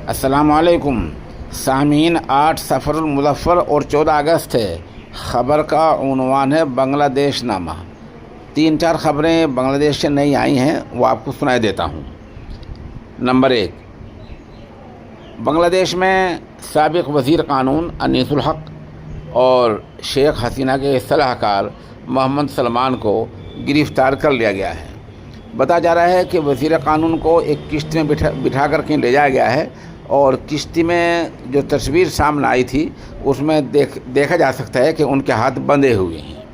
अस्सलाम वालेकुम सामीन। 8 सफ़रुल मुज़फ़्फ़र और 14 अगस्त है। ख़बर का उन्वान है बांग्लादेश नामा। 3-4 ख़बरें बांग्लादेश से नई आई हैं, वो आपको सुनाई देता हूँ। नंबर 1, बांग्लादेश में साबिक़ वज़ीर क़ानून अनीसुल हक़ और शेख हसीना के सलाहकार मोहम्मद सलमान को गिरफ़्तार कर लिया गया है। बताया जा रहा है कि वज़ीर क़ानून को एक किश्ती में बिठा कर कहीं ले जाया गया है और किश्ती में जो तस्वीर सामने आई थी उसमें देखा जा सकता है कि उनके हाथ बंधे हुए हैं।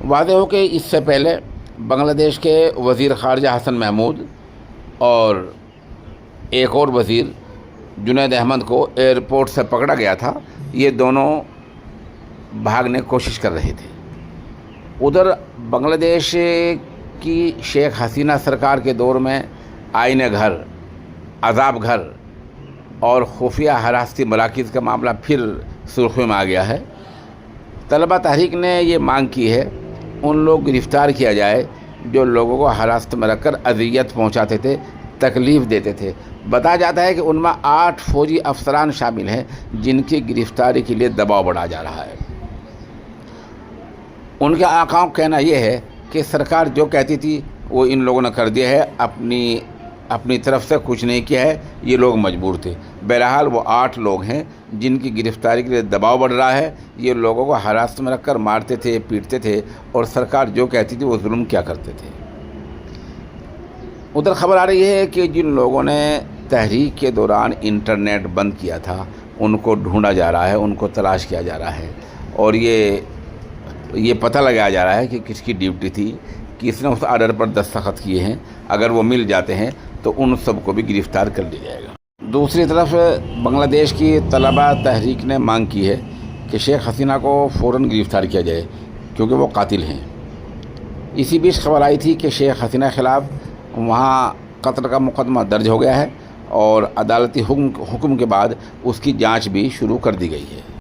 वाज़ेह हो कि इससे पहले बांग्लादेश के वज़ीर ख़ारजा हसन महमूद और एक और वज़ीर जुनैद अहमद को एयरपोर्ट से पकड़ा गया था। ये दोनों भागने की कोशिश कर रहे थे। उधर बांग्लादेश की शेख हसीना सरकार के दौर में आईने घर, अजाब घर और खुफिया हरासती मराकिज़ का मामला फिर सुर्खियों में आ गया है। तलबा तहरीक ने ये मांग की है उन लोग गिरफ़्तार किया जाए जो लोगों को हिरासत में रखकर अज़ियत पहुंचाते थे, तकलीफ़ देते थे। बताया जाता है कि उनमें 8 फ़ौजी अफसरान शामिल हैं जिनकी गिरफ़्तारी के लिए दबाव बढ़ाया जा रहा है। उनके आकाओं का कहना यह है कि सरकार जो कहती थी वो इन लोगों ने कर दिया है, अपनी तरफ से कुछ नहीं किया है, ये लोग मजबूर थे। बहरहाल वो 8 लोग हैं जिनकी गिरफ़्तारी के लिए दबाव बढ़ रहा है। ये लोगों को हिरासत में रखकर मारते थे, पीटते थे और सरकार जो कहती थी वो जुल्म क्या करते थे। उधर खबर आ रही है कि जिन लोगों ने तहरीक के दौरान इंटरनेट बंद किया था उनको ढूंढा जा रहा है, उनको तलाश किया जा रहा है और ये पता लगाया जा रहा है कि किसकी ड्यूटी थी, किसने उस आर्डर पर दस्तखत किए हैं। अगर वो मिल जाते हैं तो उन सब को भी गिरफ़्तार कर लिया जाएगा। दूसरी तरफ बांग्लादेश की तलबा तहरीक ने मांग की है कि शेख हसीना को फ़ौरन गिरफ़्तार किया जाए क्योंकि वो कातिल हैं। इसी बीच खबर आई थी कि शेख हसीना के ख़िलाफ़ वहाँ कत्ल का मुकदमा दर्ज हो गया है और अदालती हुक्म के बाद उसकी जाँच भी शुरू कर दी गई है।